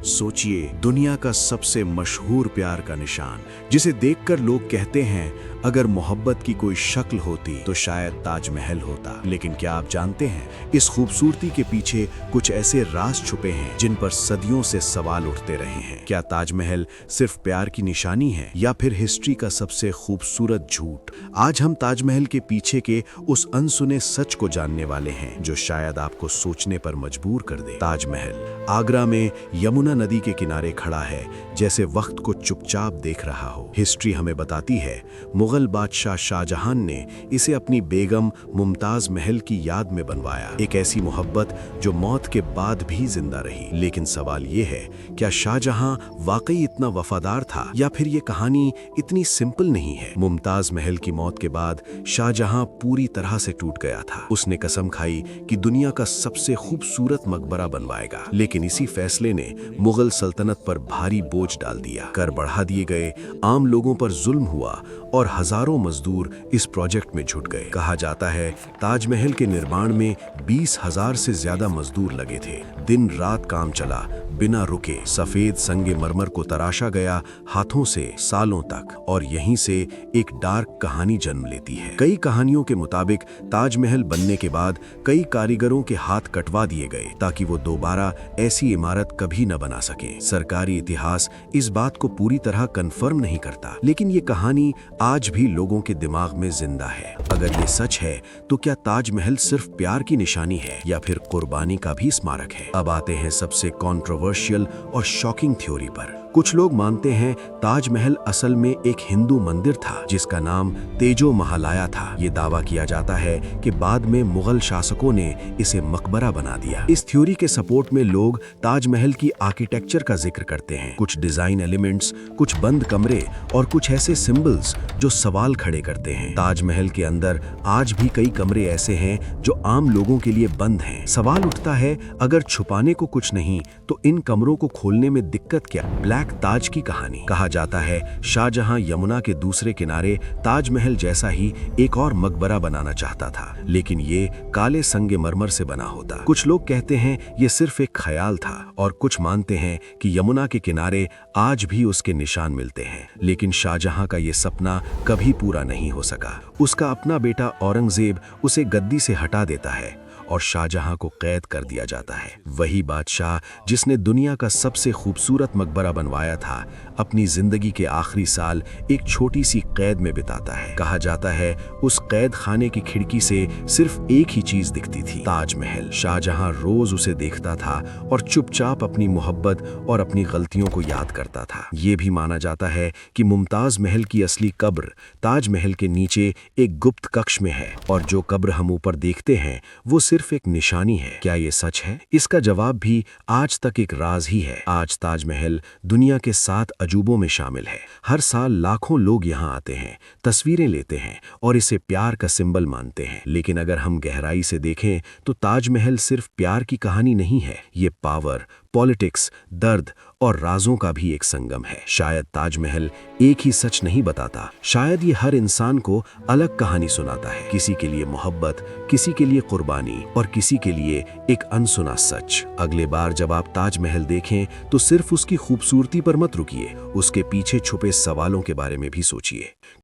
सोचिए, दुनिया का सबसे मशहूर प्यार का निशान, जिसे देखकर लोग कहते हैं अगर मोहब्बत की कोई शक्ल होती तो शायद ताजमहल होता। लेकिन क्या आप जानते हैं, इस खूबसूरती के पीछे कुछ ऐसे राज छुपे हैं जिन पर सदियों से सवाल उठते रहे हैं। क्या ताजमहल सिर्फ प्यार की निशानी है या फिर हिस्ट्री का सबसे खूबसूरत झूठ? आज हम ताजमहल के पीछे के उस अनसुने सच को जानने वाले हैं जो शायद आपको सोचने पर मजबूर कर दे। ताजमहल आगरा में यमुना नदी के किनारे खड़ा है, जैसे वक्त को चुपचाप देख रहा हो। हिस्ट्री हमें बताती है मुगल बादशाह शाहजहां ने इसे अपनी बेगम मुमताज महल की याद में बनवाया। एक ऐसी मोहब्बत जो मौत के बाद भी जिंदा रही। लेकिन सवाल ये है, क्या शाहजहां वाकई इतना वफादार था या फिर ये कहानी इतनी सिंपल नहीं है? मुमताज महल की मौत के बाद शाहजहां पूरी तरह से टूट गया था। उसने कसम खाई कि दुनिया का सबसे खूबसूरत मकबरा बनवाएगा। लेकिन इसी फैसले ने मुगल सल्तनत पर भारी बोझ डाल दिया। कर बढ़ा दिए गए, आम लोगों पर जुल्म हुआ और हजारों मजदूर इस प्रोजेक्ट में जुट गए। कहा जाता है ताजमहल के निर्माण में 20,000 से ज्यादा मजदूर लगे थे। दिन रात काम चला, बिना रुके। सफेद संगमरमर को तराशा गया हाथों से सालों तक, और यहीं से एक डार्क कहानी जन्म लेती है। कई कहानियों के मुताबिक ताजमहल बनने के बाद कई कारीगरों के हाथ कटवा दिए गए ताकि वो दोबारा ऐसी इमारत कभी न बना सके। सरकारी इतिहास इस बात को पूरी तरह कंफर्म नहीं करता, लेकिन ये कहानी आज भी लोगों के दिमाग में जिंदा है। अगर ये सच है तो क्या ताजमहल सिर्फ प्यार की निशानी है या फिर कुर्बानी का भी स्मारक है? अब आते हैं सबसे कंट्रोवर्शियल और शॉकिंग थ्योरी पर। कुछ लोग मानते हैं ताजमहल असल में एक हिंदू मंदिर था जिसका नाम तेजो महालया था। ये दावा किया जाता है कि बाद में मुगल शासकों ने इसे मकबरा बना दिया। इस थ्योरी के सपोर्ट में लोग ताजमहल की आर्किटेक्चर का जिक्र करते हैं। कुछ डिजाइन एलिमेंट्स, कुछ बंद कमरे और कुछ ऐसे सिंबल्स जो सवाल खड़े करते हैं। ताजमहल के अंदर आज भी कई कमरे ऐसे हैं जो आम लोगों के लिए बंद हैं। सवाल उठता है, अगर छुपाने को कुछ नहीं तो इन कमरों को खोलने में दिक्कत क्या? ब्लैक ताज की कहानी। कहा जाता है शाहजहां यमुना के दूसरे किनारे ताजमहल जैसा ही एक और मकबरा बनाना चाहता था, लेकिन ये काले संगमरमर से बना होता। कुछ लोग कहते हैं ये सिर्फ एक ख्याल था और कुछ मानते हैं कि यमुना के किनारे आज भी उसके निशान मिलते हैं। लेकिन शाहजहां का ये सपना कभी पूरा नहीं हो सका। उसका अपना बेटा औरंगजेब उसे गद्दी से हटा देता है और शाहजहां को कैद कर दिया जाता है। वही बादशाह जिसने दुनिया का सबसे खूबसूरत मकबरा बनवाया था, अपनी जिंदगी के आखिरी साल एक छोटी सी कैद में बिताता है। कहा जाता है उस कैद खाने की खिड़की से सिर्फ एक ही चीज दिखती थी, ताजमहल। शाहजहां रोज उसे देखता था और चुपचाप अपनी मोहब्बत और अपनी गलतियों को याद करता था। ये भी माना जाता है कि मुमताज महल की असली कब्र ताजमहल के नीचे एक गुप्त कक्ष में है, और जो कब्र हम ऊपर देखते हैं वो सिर्फ एक निशानी है। क्या ये सच है? इसका जवाब भी आज तक एक राज ही है। आज ताजमहल दुनिया के 7 अजूबों में शामिल है। हर साल लाखों लोग यहाँ आते हैं, तस्वीरें लेते हैं और इसे प्यार का सिंबल मानते हैं। लेकिन अगर हम गहराई से देखें तो ताजमहल सिर्फ प्यार की कहानी नहीं है। ये पावर, पॉलिटिक्स, दर्द और राजों का भी एक संगम है। शायद ताजमहल एक ही सच नहीं बताता, शायद ये हर इंसान को अलग कहानी सुनाता है। किसी के लिए मोहब्बत, किसी के लिए कुर्बानी और किसी के लिए एक अनसुना सच। अगले बार जब आप ताजमहल देखें तो सिर्फ उसकी खूबसूरती पर मत रुकिए, उसके पीछे छुपे सवालों के बारे में भी सोचिए।